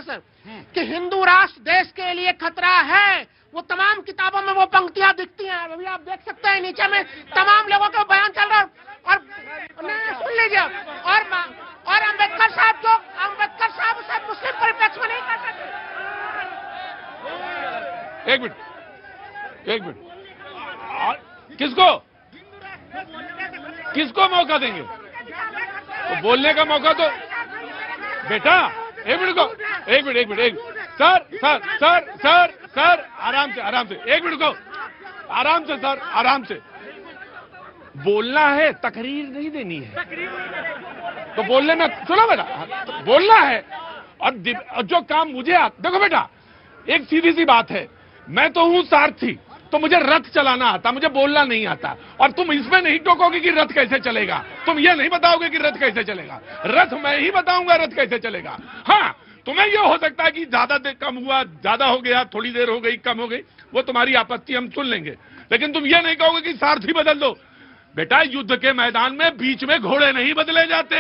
Sir कि हिंदू राष्ट्र देश के लिए खतरा है, वो तमाम किताबों में वो पंक्तियां दिखती हैं। अभी आप देख सकते हैं नीचे में तमाम लोगों का बयान चल रहा है। और सुन लीजिए, और अम्बेडकर साहब उसे मुस्लिम परिप्रेक्ष्य में नहीं कर सकते। एक मिनट किसको मौका देंगे? तो बोलने का मौका तो बेटा, एक मिनट सर आराम से एक मिनट को आराम से सर, आराम से बोलना है, तकरीर नहीं देनी है। तो बोलने में सुनो बेटा, तो बोलना है। और जो काम मुझे देखो बेटा, एक सीधी सी बात है, मैं तो हूं सारथी, तो मुझे रथ चलाना आता, मुझे बोलना नहीं आता। और तुम इसमें नहीं टोकोगे कि रथ कैसे चलेगा, तुम ये नहीं बताओगे कि रथ कैसे चलेगा। रथ मैं ही बताऊंगा रथ कैसे चलेगा। हाँ, तुम्हें यह हो सकता है कि ज्यादा कम हुआ, ज्यादा हो गया, थोड़ी देर हो गई, कम हो गई, वो तुम्हारी आपत्ति हम सुन लेंगे, लेकिन तुम ये नहीं कहोगे कि सारथी बदल दो। बेटा, युद्ध के मैदान में बीच में घोड़े नहीं बदले जाते।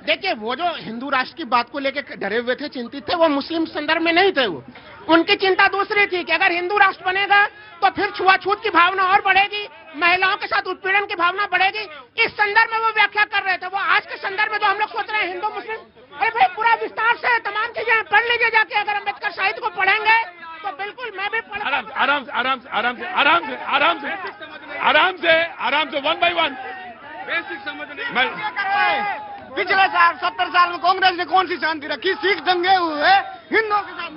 देखिए, वो जो हिंदू राष्ट्र की बात को लेकर डरे हुए थे, चिंतित थे, वो मुस्लिम संदर्भ में नहीं थे। वो उनकी चिंता दूसरी थी कि अगर हिंदू राष्ट्र बनेगा तो फिर छुआछूत की भावना और बढ़ेगी, महिलाओं के साथ उत्पीड़न की भावना बढ़ेगी। इस संदर्भ में वो व्याख्या कर रहे थे। वो आज के संदर्भ में जो हम लोग सोच रहे हैं हिंदू मुस्लिम, अरे भाई पूरा विस्तार से तमाम चीजें पढ़ लीजिए जाके। अगर अम्बेडकर साहित्य को पढ़ेंगे तो बिल्कुल मैं भी आराम से 1 by 1 बेसिक समझने पिछले 70 साल में कांग्रेस ने कौन सी शांति रखी? सिख दंगे हुए, हिंदुओं के साथ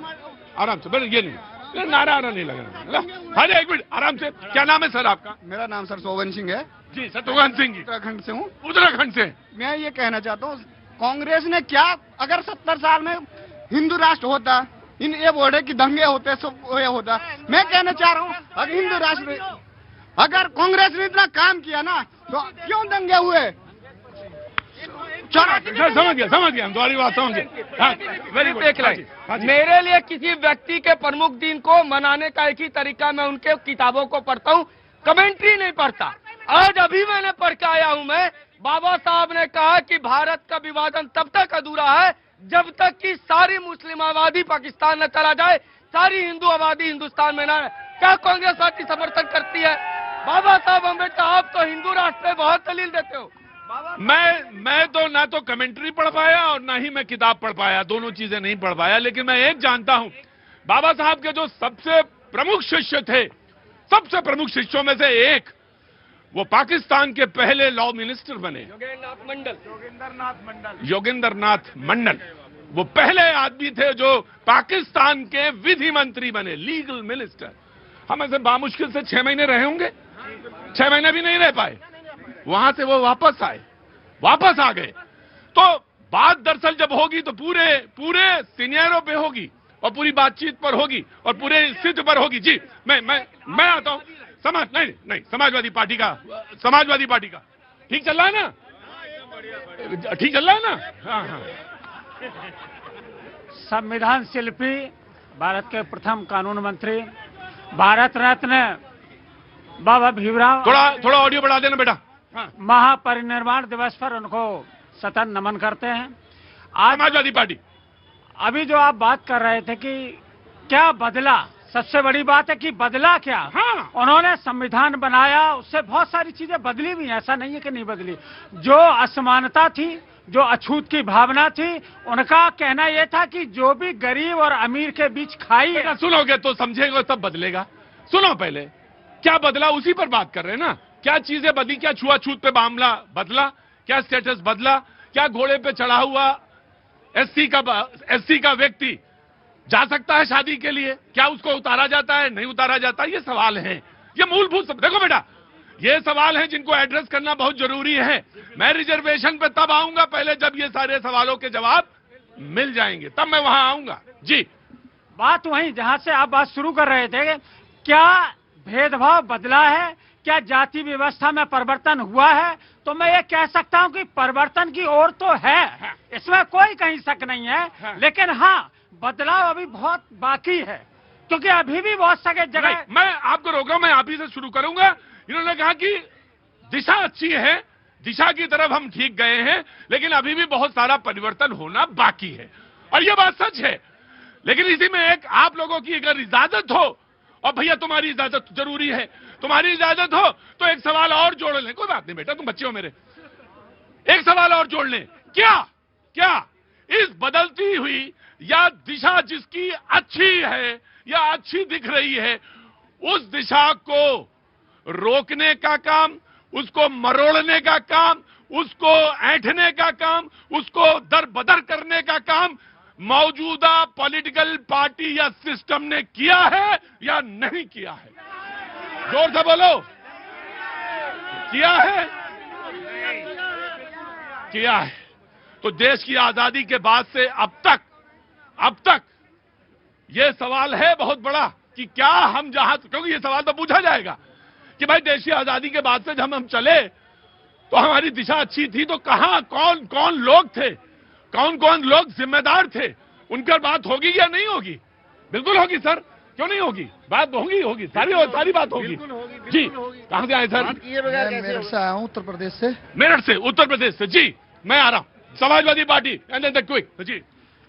आराम से बेटा, ये नहीं नारा नहीं लगा। हाँ, एक मिनट आराम से। क्या नाम है सर आपका? मेरा नाम सर सोवन सिंह है जी। शत्रुघ्न सिंह जी, उत्तराखंड से हूँ। उत्तराखंड से। मैं ये कहना चाहता हूँ, कांग्रेस ने क्या, अगर 70 साल में हिंदू राष्ट्र होता, इन ये बोर्डे की दंगे होते, सब ये होता। मैं कहना चाह रहा हूँ, अगर हिंदू राष्ट्र, अगर कांग्रेस ने इतना काम किया ना, तो क्यों दंगे हुए? समझ गया तुम्हारी बात, समझ गया। Very good. एक लाइन, मेरे लिए किसी व्यक्ति के प्रमुख दिन को मनाने का एक ही तरीका, मैं उनके किताबों को पढ़ता हूँ, कमेंट्री नहीं पढ़ता। आज अभी मैंने पढ़ के आया हूँ मैं, बाबा साहब ने कहा कि भारत का विभाजन तब तक अधूरा है जब तक कि सारी मुस्लिम आबादी पाकिस्तान न चला जाए, सारी हिंदू आबादी हिंदुस्तान में न। क्या कांग्रेस पार्टी समर्थन करती है? बाबा साहब अम्बेडकर, आप तो हिंदू राष्ट्र पे बहुत दलील देते हो। मैं तो ना तो कमेंट्री पढ़ पाया और ना ही मैं किताब पढ़ पाया, दोनों चीजें नहीं पढ़ पाया। लेकिन मैं एक जानता हूं, बाबा साहब के जो सबसे प्रमुख शिष्य थे, सबसे प्रमुख शिष्यों में से एक, वो पाकिस्तान के पहले लॉ मिनिस्टर बने, योगेंद्रनाथ मंडल। वो पहले आदमी थे जो पाकिस्तान के विधि मंत्री बने, लीगल मिनिस्टर। हम ऐसे बामुश्किल से 6 महीने रहे होंगे, 6 महीने भी नहीं रह पाए। वहां से वो वापस आ गए। तो बात दरअसल जब होगी तो पूरे सीनियरों पे होगी और पूरी बातचीत पर होगी और पूरे स्थिति पर होगी। जी, मैं आता हूं। नहीं, समाजवादी पार्टी का ठीक चल रहा है ना? ठीक चल रहा है ना? हाँ। संविधान शिल्पी, भारत के प्रथम कानून मंत्री, भारत रत्न बाबा भीमराव, थोड़ा ऑडियो बढ़ा देना बेटा। हाँ। महापरिनिर्वाण दिवस पर उनको सतत नमन करते हैं। आज समाजवादी पार्टी, अभी जो आप बात कर रहे थे कि क्या बदला, सबसे बड़ी बात है कि बदला क्या। हाँ। उन्होंने संविधान बनाया, उससे बहुत सारी चीजें बदली भी, ऐसा नहीं है कि नहीं बदली। जो असमानता थी, जो अछूत की भावना थी, उनका कहना यह था कि जो भी गरीब और अमीर के बीच खाई है, सुनोगे तो समझेगा, तब बदलेगा। सुनो पहले क्या बदला, उसी पर बात कर रहे हैं ना। क्या चीजें बदली? क्या छुआछूत पे मामला बदला? क्या स्टेटस बदला? क्या घोड़े पे चढ़ा हुआ एससी का व्यक्ति जा सकता है शादी के लिए? क्या उसको उतारा जाता है, नहीं उतारा जाता? ये सवाल हैं, ये मूलभूत देखो बेटा, ये सवाल हैं जिनको एड्रेस करना बहुत जरूरी है। मैं रिजर्वेशन पे तब आऊंगा पहले जब ये सारे सवालों के जवाब मिल जाएंगे, तब मैं वहां आऊंगा। जी, बात वहीं जहां से आप बात शुरू कर रहे थे, क्या भेदभाव बदला है, क्या जाति व्यवस्था में परिवर्तन हुआ है? तो मैं ये कह सकता हूं कि परिवर्तन की ओर तो है, इसमें कोई कहीं शक नहीं है। लेकिन हाँ, बदलाव अभी बहुत बाकी है, क्योंकि अभी भी बहुत सारे जगह। मैं आपको रोक रहा हूं, मैं आप ही से शुरू करूंगा। इन्होंने कहा कि दिशा अच्छी है, दिशा की तरफ हम ठीक गए हैं, लेकिन अभी भी बहुत सारा परिवर्तन होना बाकी है, और ये बात सच है। लेकिन इसी में एक आप लोगों की अगर इजाजत हो, और भैया तुम्हारी इजाजत जरूरी है, तुम्हारी इजाजत हो तो एक सवाल और जोड़ लें। कोई बात नहीं बेटा, तुम बच्चे हो मेरे, एक सवाल और जोड़ लें। क्या इस बदलती हुई या दिशा जिसकी अच्छी है या अच्छी दिख रही है, उस दिशा को रोकने का काम, उसको मरोड़ने का काम, उसको ऐंठने का काम, उसको दरबदर करने का काम मौजूदा पॉलिटिकल पार्टी या सिस्टम ने किया है या नहीं किया है? जोर से बोलो, किया है? किया है। तो देश की आजादी के बाद से अब तक यह सवाल है बहुत बड़ा कि क्या हम जहां, क्योंकि यह सवाल तो पूछा जाएगा कि भाई देश की आजादी के बाद से जब हम चले तो हमारी दिशा अच्छी थी, तो कहां कौन कौन लोग थे, कौन कौन लोग जिम्मेदार थे, उन पर बात होगी या नहीं होगी? बिल्कुल होगी सर, क्यों नहीं होगी? बात होगी, सारी बात होगी। जी, कहां से आए सर? मेरठ से आया हूँ, उत्तर प्रदेश से। मेरठ से, उत्तर प्रदेश से। जी, मैं आ रहा हूं, Samajwadi party and the quick. जी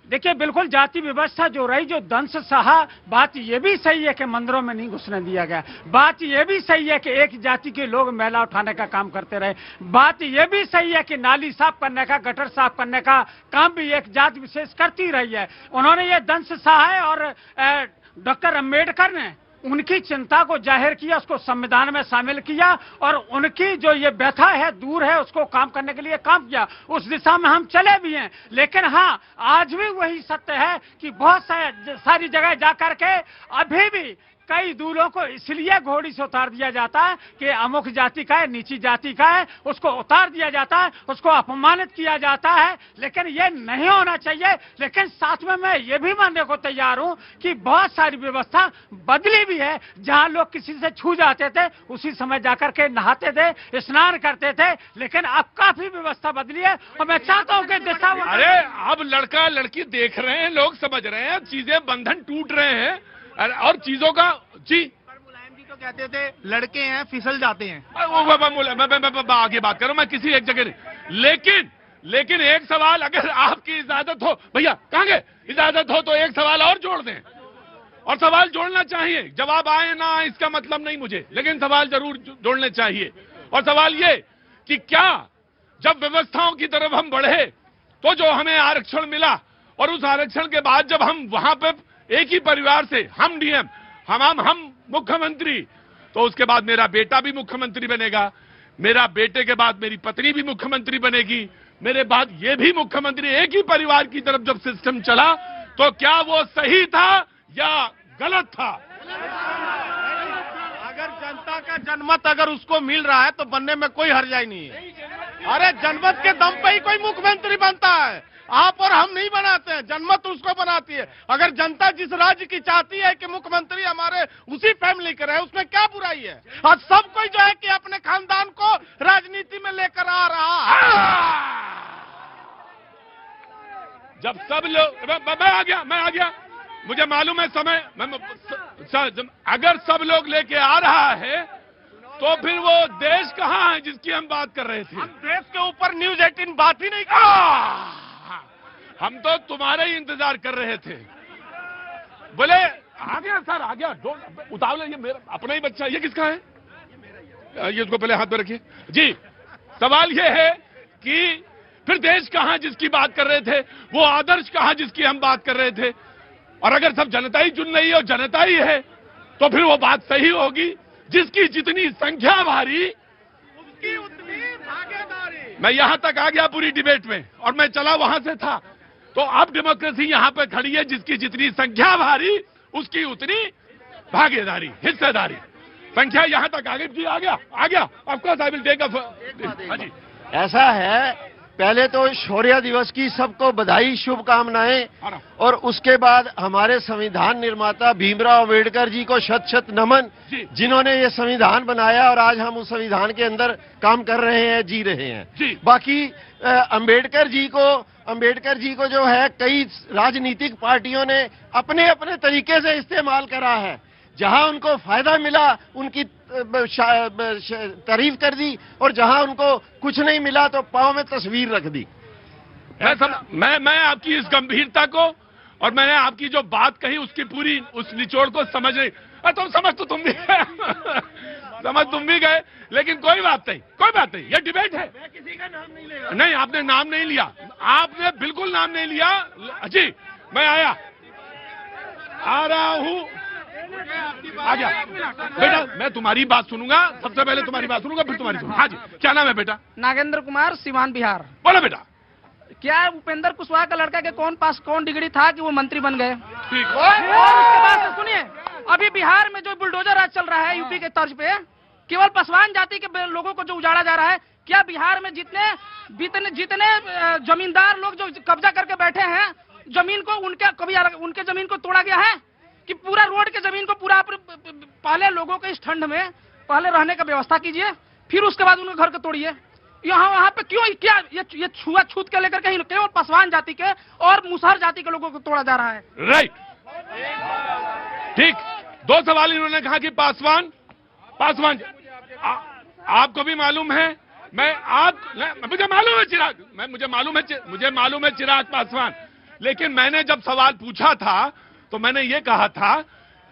देखिए, बिल्कुल जाति व्यवस्था जो रही, जो दंश सहा, बात ये भी सही है कि मंदिरों में नहीं घुसने दिया गया, बात ये भी सही है कि एक जाति के लोग मैला उठाने का काम करते रहे, बात ये भी सही है कि नाली साफ करने का, गटर साफ करने का काम भी एक जाति विशेष करती रही है। उन्होंने ये दंश सहा है और डॉक्टर अम्बेडकर ने उनकी चिंता को जाहिर किया, उसको संविधान में शामिल किया और उनकी जो ये व्यथा है दूर है, उसको काम करने के लिए काम किया। उस दिशा में हम चले भी हैं, लेकिन हाँ, आज भी वही सत्य है कि बहुत सारी जगह जाकर के अभी भी कई दूलों को इसलिए घोड़ी से उतार दिया जाता है कि अमुक जाति का है, नीची जाति का है, उसको उतार दिया जाता है, उसको अपमानित किया जाता है। लेकिन ये नहीं होना चाहिए। लेकिन साथ में मैं ये भी मानने को तैयार हूं कि बहुत सारी व्यवस्था बदली भी है। जहां लोग किसी से छू जाते थे उसी समय जाकर के नहाते थे, स्नान करते थे, लेकिन अब काफी व्यवस्था बदली है और मैं चाहता हूं कि दिशा, अरे अब लड़का लड़की देख रहे हैं, लोग समझ रहे हैं, चीजें बंधन टूट रहे हैं और चीजों का। जी, मुलायम जी तो कहते थे लड़के हैं फिसल जाते हैं। मैं आगे बात करूं, मैं किसी एक जगह नहीं। लेकिन एक सवाल, अगर आपकी इजाजत हो, भैया कहां गए, इजाजत हो तो एक सवाल और जोड़ दें। और सवाल जोड़ना चाहिए, जवाब आए ना आए इसका मतलब नहीं मुझे, लेकिन सवाल जरूर जोड़ने चाहिए। और सवाल ये कि क्या जब व्यवस्थाओं की तरफ हम बढ़े तो जो हमें आरक्षण मिला, और उस आरक्षण के बाद जब हम वहां पे एक ही परिवार से, हम डीएम, हम मुख्यमंत्री, तो उसके बाद मेरा बेटा भी मुख्यमंत्री बनेगा, मेरा बेटे के बाद मेरी पत्नी भी मुख्यमंत्री बनेगी, मेरे बाद ये भी मुख्यमंत्री, एक ही परिवार की तरफ जब सिस्टम चला, तो क्या वो सही था या गलत था? अगर जनता का जनमत अगर उसको मिल रहा है तो बनने में कोई हर्जाई नहीं है। अरे जनमत के दम पे ही कोई मुख्यमंत्री बनता है, आप और हम नहीं बनाते हैं, जनमत उसको बनाती है। अगर जनता जिस राज्य की चाहती है कि मुख्यमंत्री हमारे उसी फैमिली के रहे, उसमें क्या बुराई है? आज सब कोई जो है कि अपने खानदान को राजनीति में लेकर आ रहा है। जब सब लोग, मैं आ गया, मुझे मालूम है समय, अगर सब लोग लेके आ रहा है तो फिर वो देश कहां है जिसकी हम बात कर रहे थे? हम देश के ऊपर न्यूज 18 बात ही नहीं कर, हम तो तुम्हारे ही इंतजार कर रहे थे। बोले आ गया सर, आ गया, उतावले, ये मेरा अपना ही बच्चा, ये किसका है? ये उसको पहले हाथ में रखिए। जी, सवाल ये है कि फिर देश कहां जिसकी बात कर रहे थे, वो आदर्श कहां जिसकी हम बात कर रहे थे? और अगर सब जनता ही चुन रही है और जनता ही है तो फिर वो बात सही होगी, जिसकी जितनी संख्या भारी उसकी उतनी भागीदारी। मैं यहां तक आ गया पूरी डिबेट में, और मैं चला वहां से था। तो अब डेमोक्रेसी यहां पे खड़ी है, जिसकी जितनी संख्या भारी उसकी उतनी भागीदारी, हिस्सेदारी। संख्या यहां तक आ गई। जी, आ गया of course I will take a. जी, ऐसा है, पहले तो शौर्य दिवस की सबको बधाई, शुभकामनाएं, और उसके बाद हमारे संविधान निर्माता भीमराव अम्बेडकर जी को शत शत नमन, जिन्होंने ये संविधान बनाया और आज हम उस संविधान के अंदर काम कर रहे हैं, जी रहे हैं। बाकी अम्बेडकर जी को जो है कई राजनीतिक पार्टियों ने अपने अपने तरीके से इस्तेमाल करा है। जहां उनको फायदा मिला उनकी तारीफ कर दी और जहां उनको कुछ नहीं मिला तो पांव में तस्वीर रख दी। मैं आपकी इस गंभीरता को और मैंने आपकी जो बात कही उसकी पूरी उस निचोड़ को समझ नहीं, तुम समझ तो तुम भी समझ तुम भी गए, लेकिन कोई बात नहीं, ये डिबेट है। मैं किसी का नाम नहीं ले रहा। नहीं, आपने नाम नहीं लिया, आपने बिल्कुल नाम नहीं लिया जी। मैं आ रहा हूं, आ गया बेटा, मैं तुम्हारी बात सुनूंगा, सबसे पहले तुम्हारी बात सुनूंगा, फिर तुम्हारी सुनूंगा। हाँ जी, क्या नाम है बेटा? नागेंद्र कुमार, सीवान, बिहार। बोलो बेटा। क्या उपेंद्र कुशवाहा का लड़का के कौन डिग्री था कि वो मंत्री बन गए? ठीक। और उसके बाद से सुनिए, अभी बिहार में जो बुलडोजर राज चल रहा है यूपी के तर्ज पे, केवल पासवान जाति के लोगों को जो उजाड़ा जा रहा है, क्या बिहार में जितने जमींदार लोग जो कब्जा करके बैठे हैं जमीन को, उनके जमीन को तोड़ा गया है कि पूरा रोड के जमीन को पूरा पहले लोगों को इस ठंड में पहले रहने का व्यवस्था कीजिए, फिर उसके बाद उनके घर को तोड़िए। वहाँ पे क्यों क्या ये छुआछूत के लेकर कहीं केवल पासवान जाति के और मुसहर जाति के लोगों को तोड़ा जा रहा है? राइट, ठीक। दो सवाल इन्होंने कहा कि पासवान आपको भी मालूम है, मुझे मालूम है चिराग, मुझे मालूम है चिराग पासवान, लेकिन मैंने जब सवाल पूछा था तो मैंने ये कहा था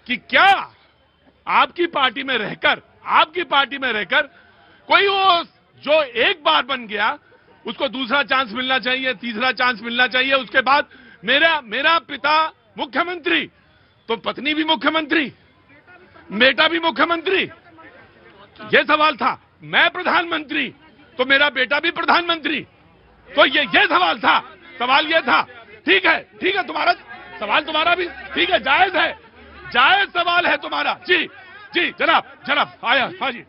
कि क्या आपकी पार्टी में रहकर कोई वो जो एक बार बन गया उसको दूसरा चांस मिलना चाहिए, तीसरा चांस मिलना चाहिए, उसके बाद मेरा पिता मुख्यमंत्री तो पत्नी भी मुख्यमंत्री, बेटा भी मुख्यमंत्री, ये सवाल था। मैं प्रधानमंत्री तो मेरा बेटा भी प्रधानमंत्री, तो ये सवाल था, सवाल ये था। ठीक है तुम्हारा सवाल भी ठीक है, जायज सवाल है तुम्हारा। जी जनाब आया। हाँ जी,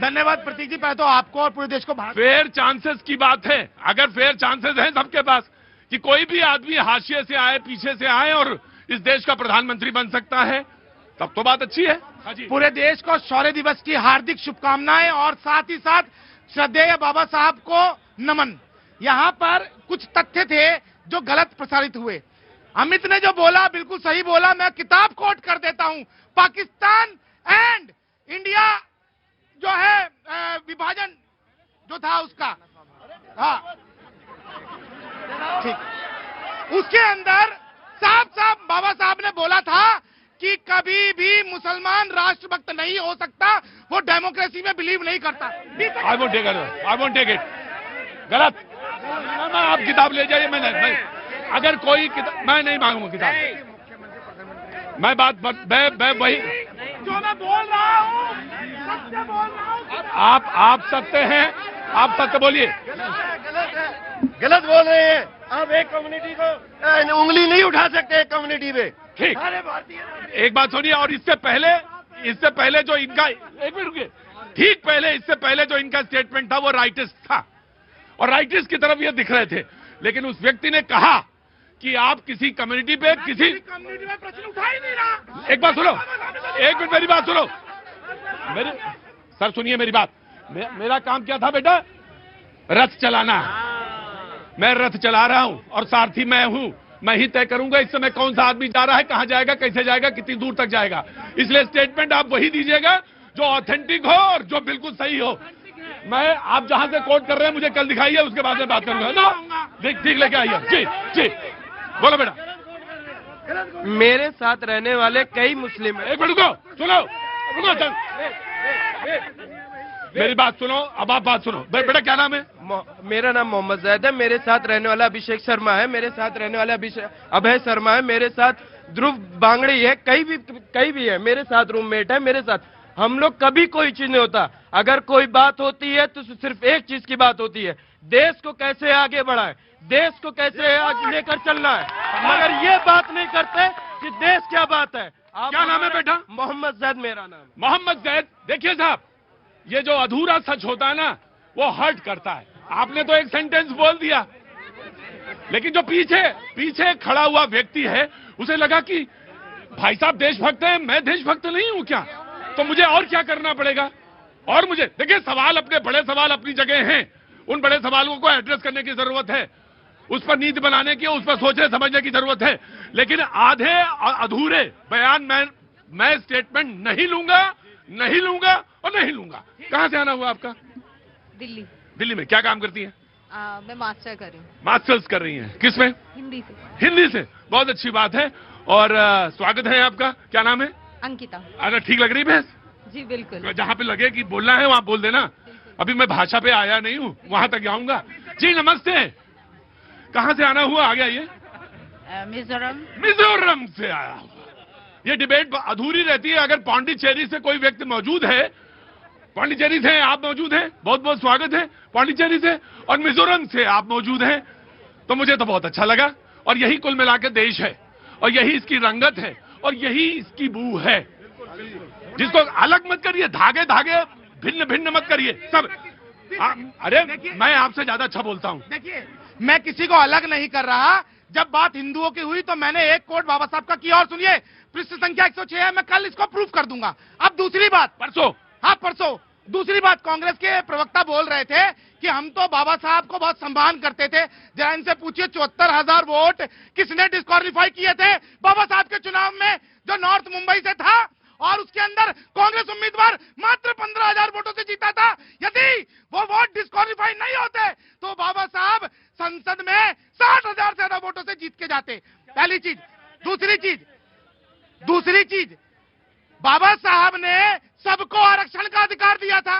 धन्यवाद प्रतीक जी। पहले तो आपको और पूरे देश को फेयर चांसेस की बात है, अगर फेयर चांसेस हैं सबके पास कि कोई भी आदमी हाशिए से आए, पीछे से आए और इस देश का प्रधानमंत्री बन सकता है, तब तो बात अच्छी है। पूरे देश को शौर्य दिवस की हार्दिक शुभकामनाएं और साथ ही साथ श्रद्धेय बाबा साहब को नमन। यहाँ पर कुछ तथ्य थे जो गलत प्रसारित हुए। अमित ने जो बोला बिल्कुल सही बोला, मैं किताब कोट कर देता हूं। पाकिस्तान एंड इंडिया जो है विभाजन जो था उसका, हाँ ठीक, उसके अंदर साफ बाबा साहब ने बोला था कि कभी भी मुसलमान राष्ट्रभक्त नहीं हो सकता, वो डेमोक्रेसी में बिलीव नहीं करता। I won't take it. गलत। मैं आप किताब ले जाइए, मैं अगर कोई किताब मैं नहीं मांगूंगा किताब। मैं वही जो मैं बोल रहा हूँ सत्य बोल रहा हूँ। आप सत्य हैं, आप सत्य बोलिए। गलत बोल रहे हैं आप। एक कम्युनिटी को उंगली नहीं उठा सकते, एक कम्युनिटी पे। ठीक, एक बात सुनिए। और इससे पहले जो इनका, एक मिनट रुकिए, ठीक पहले, इससे पहले जो इनका स्टेटमेंट था वो राइटिस्ट था और राइटिस्ट की तरफ ये दिख रहे थे, लेकिन उस व्यक्ति ने कहा कि आप किसी कम्युनिटी पे कम्युनिटी में प्रश्न उठा ही नहीं रहा। एक बात सुनो, एक मिनट मेरी बात सुनो, सर सुनिए मेरी बात। मेरा काम क्या था बेटा? रथ चलाना। मैं रथ चला रहा हूं और सारथी मैं हूं। मैं ही तय करूंगा इस समय कौन सा आदमी जा रहा है, कहां जाएगा, कैसे जाएगा, कितनी दूर तक जाएगा। इसलिए स्टेटमेंट आप वही दीजिएगा जो ऑथेंटिक हो और जो बिल्कुल सही हो। मैं आप जहां से कोट कर रहे हैं मुझे कल दिखाइए, उसके बाद में बात करूंगा। ठीक लेके आइए। जी बोलो बेटा। मेरे साथ रहने वाले कई मुस्लिम हैं। एक मिनट रुको, सुनो मेरी बात सुनो, अब आप बात सुनो। बेटा क्या नाम है? मेरा नाम मोहम्मद जैद है। मेरे साथ रहने वाला अभिषेक शर्मा है। मेरे साथ रहने वाला अभय शर्मा है। मेरे साथ ध्रुव बांगड़ी है। कई भी है मेरे साथ, रूममेट है मेरे साथ। हम लोग कभी कोई चीज नहीं होता। अगर कोई बात होती है तो सिर्फ एक चीज की बात होती है, देश को कैसे आगे बढ़ाए, देश को कैसे आगे लेकर चलना है। मगर ये बात नहीं करते कि देश क्या बात है। क्या नाम है बेटा? मोहम्मद जैद मेरा नाम। मोहम्मद जैद। देखिए साहब, ये जो अधूरा सच होता है ना वो हर्ट करता है। आपने तो एक सेंटेंस बोल दिया, लेकिन जो पीछे खड़ा हुआ व्यक्ति है उसे लगा कि भाई साहब देशभक्त हैं, मैं देशभक्त नहीं हूं क्या, तो मुझे और क्या करना पड़ेगा। और मुझे देखिए, बड़े सवाल अपनी जगह हैं, उन बड़े सवालों को एड्रेस करने की जरूरत है, उस पर नीति बनाने की, उस पर सोचने समझने की जरूरत है। लेकिन आधे अधूरे बयान मैं स्टेटमेंट नहीं लूंगा, नहीं लूंगा और नहीं लूंगा। कहां से आना हुआ आपका? दिल्ली। दिल्ली में क्या काम करती हैं? मैं मास्टर कर रही हूँ। मास्टर्स कर रही हैं, किस में? हिंदी से। हिंदी से, बहुत अच्छी बात है। और स्वागत है आपका, क्या नाम है? अंकिता। अगर ठीक लग रही भैंस? जी बिल्कुल। जहाँ पे लगे कि बोलना है वहाँ बोल देना। अभी मैं भाषा पे आया नहीं हूँ, वहां तक जाऊंगा। जी नमस्ते, कहाँ से आना हुआ? आ गया ये मिजोरम। मिजोरम से आया हुआ। ये डिबेट अधूरी रहती है अगर पांडिचेरी से कोई व्यक्ति मौजूद है। पांडिचेरी से आप मौजूद हैं, बहुत बहुत स्वागत है पांडिचेरी से। और मिजोरम से आप मौजूद हैं, तो मुझे तो बहुत अच्छा लगा। और यही कुल मिलाकर देश है, और यही इसकी रंगत है, और यही इसकी बू है। जिसको अलग मत करिए, धागे धागे भिन्न भिन्न मत करिए सब। अरे मैं आपसे ज्यादा अच्छा बोलता हूँ। देखिए, मैं किसी को अलग नहीं कर रहा। जब बात हिंदुओं की हुई तो मैंने एक कोट बाबा साहब का किया। और सुनिए, पृष्ठ संख्या 106 है, मैं कल इसको प्रूफ कर दूंगा। अब दूसरी बात, परसों, हाँ परसों। दूसरी बात, कांग्रेस के प्रवक्ता बोल रहे थे कि हम तो बाबा साहब को बहुत सम्मान करते थे। जरा इनसे पूछिए 74,000 वोट किसने डिस्क्वालीफाई किए थे बाबा साहब के चुनाव में, जो नॉर्थ मुंबई से था, और उसके अंदर कांग्रेस उम्मीदवार मात्र 15,000 वोटों से जीता था। यदि वो वोट डिस्क्वालीफाई नहीं होते तो बाबा साहब संसद में 60,000 से ज्यादा वोटों से जीत के जाते। पहली चीज। दूसरी चीज, बाबा साहब ने सबको आरक्षण का अधिकार दिया था।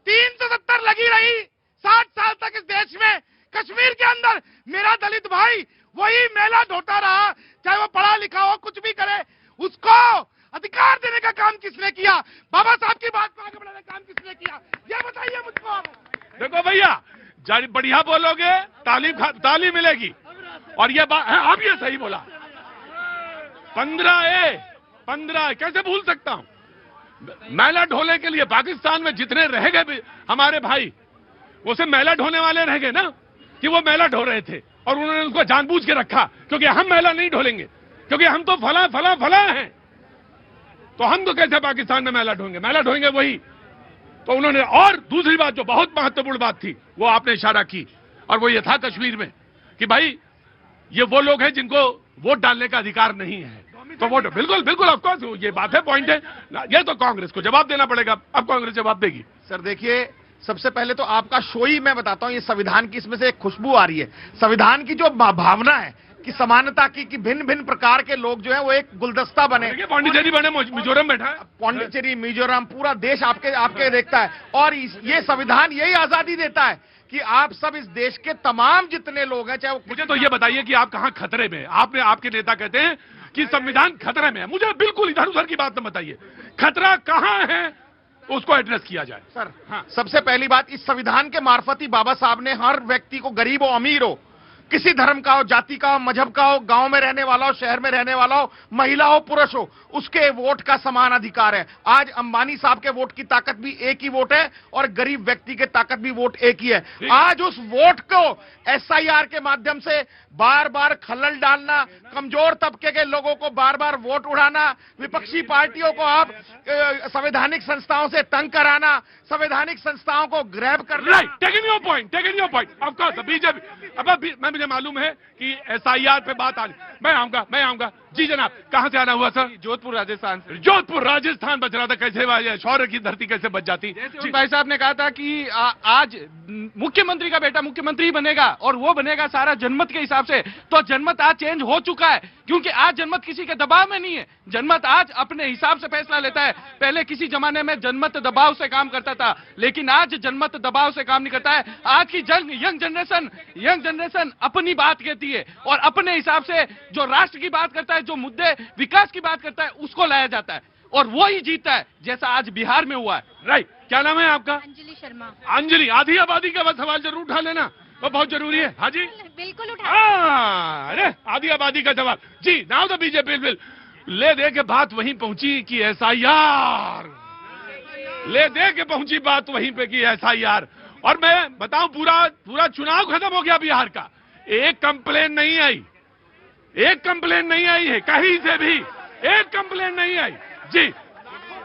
370 लगी रही 60 साल तक इस देश में। कश्मीर के अंदर मेरा दलित भाई वही मेला ढोता रहा, चाहे वो पढ़ा लिखा हो, कुछ भी करे। उसको अधिकार देने का काम किसने किया? बाबा साहब की बात को आगे बढ़ाने का काम किसने किया? ये बताइए मुझको। देखो भैया, जारी बढ़िया बोलोगे ताली मिलेगी। और ये बात आप ये सही बोला। 15 कैसे भूल सकता हूं? मैला ढोने के लिए पाकिस्तान में जितने रह गए हमारे भाई, वो सिर्फ मैला ढोने वाले रह गए ना, कि वो मैला ढो रहे थे और उन्होंने उसको जानबूझ के रखा, क्योंकि हम मैला नहीं ढोलेंगे, क्योंकि हम तो फला फला फला हैं। तो हम तो कैसे पाकिस्तान में मैला ढोएंगे? मैला ढोएंगे वही। तो उन्होंने, और दूसरी बात जो बहुत महत्वपूर्ण बात थी, वो आपने इशारा की, और वो ये था कश्मीर में कि भाई ये वो लोग हैं जिनको वोट डालने का अधिकार नहीं है। तो वोट बिल्कुल बिल्कुल ऑफकोर्स ये बात है, पॉइंट है। ये तो कांग्रेस को जवाब देना पड़ेगा। अब कांग्रेस जवाब देगी। सर देखिए, सबसे पहले तो आपका शो ही मैं बताता हूं, ये संविधान की इसमें से एक खुशबू आ रही है। संविधान की जो भावना है कि समानता की, कि भिन्न भिन्न प्रकार के लोग जो है वो एक गुलदस्ता बने। पांडिचेरी बने, मिजोरम बैठा है। पांडिचेरी, मिजोरम, पूरा देश आपके देखता है। और ये संविधान यही आजादी देता है कि आप सब इस देश के तमाम जितने लोग हैं, चाहे वो। मुझे तो ये बताइए कि आप कहां खतरे में? आपके नेता कहते हैं कि संविधान खतरे में है। मुझे बिल्कुल इधर उधर की बात न बताइए। खतरा कहां है उसको एड्रेस किया जाए। सर हाँ, सबसे पहली बात, इस संविधान के मार्फत ही बाबा साहब ने हर व्यक्ति को, गरीब हो अमीर हो, किसी धर्म का हो, जाति का हो, मजहब का हो, गांव में रहने वाला हो, शहर में रहने वाला हो, महिला हो, पुरुष हो, उसके वोट का समान अधिकार है। आज अंबानी साहब के वोट की ताकत भी एक ही वोट है, और गरीब व्यक्ति की ताकत भी वोट एक ही है। आज उस वोट को SIR के माध्यम से बार बार खलल डालना, कमजोर तबके के लोगों को बार बार वोट उड़ाना, विपक्षी पार्टियों को आप संवैधानिक संस्थाओं से तंग कराना, संवैधानिक संस्थाओं को ग्रैब करना। Taking your point. Of course BJP, अब मुझे मालूम है कि SIR पे बात आ रही। मैं आऊंगा। जी जनाब, कहां से आना हुआ सर? जोधपुर राजस्थान से। जोधपुर राजस्थान बच रहा था। कैसे शौर्य की धरती कैसे बच जाती? भाई साहब ने कहा था कि आज मुख्यमंत्री का बेटा मुख्यमंत्री बनेगा, और वो बनेगा सारा जनमत के हिसाब से। तो जनमत आज चेंज हो चुका है, क्योंकि आज जनमत किसी के दबाव में नहीं है। जनमत आज अपने हिसाब से फैसला लेता है। पहले किसी जमाने में जनमत दबाव से काम करता था, लेकिन आज जनमत दबाव से काम नहीं करता है। आज की यंग जनरेशन अपनी बात कहती है, और अपने हिसाब से जो राष्ट्र की बात करता है, जो मुद्दे विकास की बात करता है, उसको लाया जाता है, और वो ही जीता है, जैसा आज बिहार में हुआ है। राइट, क्या नाम है आपका? अंजलि शर्मा। अंजलि, आधी आबादी का सवाल जरूर उठा लेना, वो बहुत जरूरी है। हाँ जी, बिल्कुल उठा। अरे आधी आबादी का सवाल जी। नाउ द बीजेपी बिल ले दे के बात वहीं पहुंची कि SIR, ले दे के पहुंची बात वहीं पे कि SIR। और मैं बताऊं, पूरा चुनाव खत्म हो गया बिहार का, एक कंप्लेन नहीं आई, एक कंप्लेन नहीं आई है कहीं से भी, एक कंप्लेन नहीं आई। जी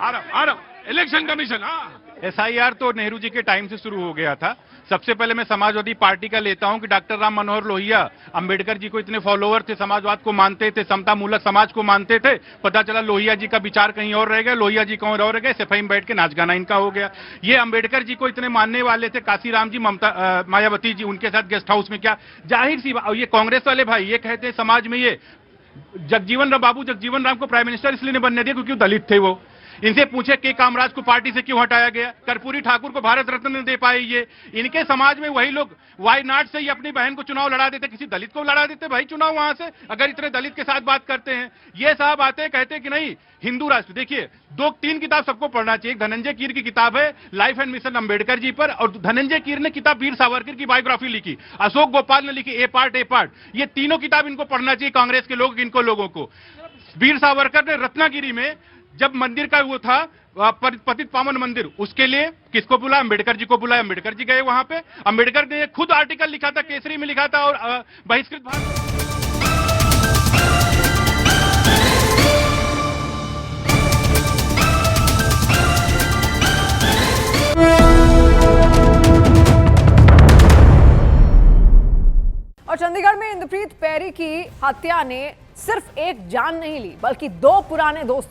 आ रहा इलेक्शन कमीशन। SIR तो नेहरू जी के टाइम से शुरू हो गया था, सबसे पहले मैं समाजवादी पार्टी का लेता हूं कि डॉक्टर राम मनोहर लोहिया अंबेडकर जी को इतने फॉलोअर थे, समाजवाद को मानते थे, समता मूलक समाज को मानते थे, पता चला लोहिया जी का विचार कहीं और रह गया, लोहिया जी कहीं और रह गए, सफाई में बैठ के नाच गाना इनका हो गया। ये अंबेडकर जी को इतने मानने वाले थे, काशीराम जी, ममता मायावती जी, उनके साथ गेस्ट हाउस में क्या जाहिर सी बात। ये कांग्रेस वाले भाई ये कहते हैं समाज में ये बाबू जगजीवन राम को प्राइम मिनिस्टर इसलिए नहीं बनने दिया क्योंकि वो दलित थे। वो इनसे पूछे के कामराज को पार्टी से क्यों हटाया गया, कर्पूरी ठाकुर को भारत रत्न नहीं दे पाए। ये इनके समाज में वही लोग वाई नॉट से ही अपनी बहन को चुनाव लड़ा देते, किसी दलित को लड़ा देते भाई चुनाव वहां से, अगर इतने दलित के साथ बात करते हैं। ये साहब आते हैं कहते हैं कि नहीं हिंदू राष्ट्र। देखिए 2-3 किताब सबको पढ़ना चाहिए। धनंजय कीर की किताब है life and mission Ambedkar ji पर, और धनंजय कीर ने किताब वीर सावरकर की बायोग्राफी लिखी, अशोक गोपाल ने लिखी ए पार्ट। ये तीनों किताब इनको पढ़ना चाहिए कांग्रेस के लोग, इनको लोगों को। वीर सावरकर ने रत्नागिरी में जब मंदिर का वो था पतित पावन मंदिर, उसके लिए किसको बुलाया, अम्बेडकर जी को बुलाया, अम्बेडकर जी गए वहां पे। अम्बेडकर ने खुद आर्टिकल लिखा था, केसरी में लिखा था, और बहिष्कृत भारत। और चंडीगढ़ में इंद्रप्रीत पैरी की हत्या ने सिर्फ एक जान नहीं ली, बल्कि 2 पुराने दोस्तों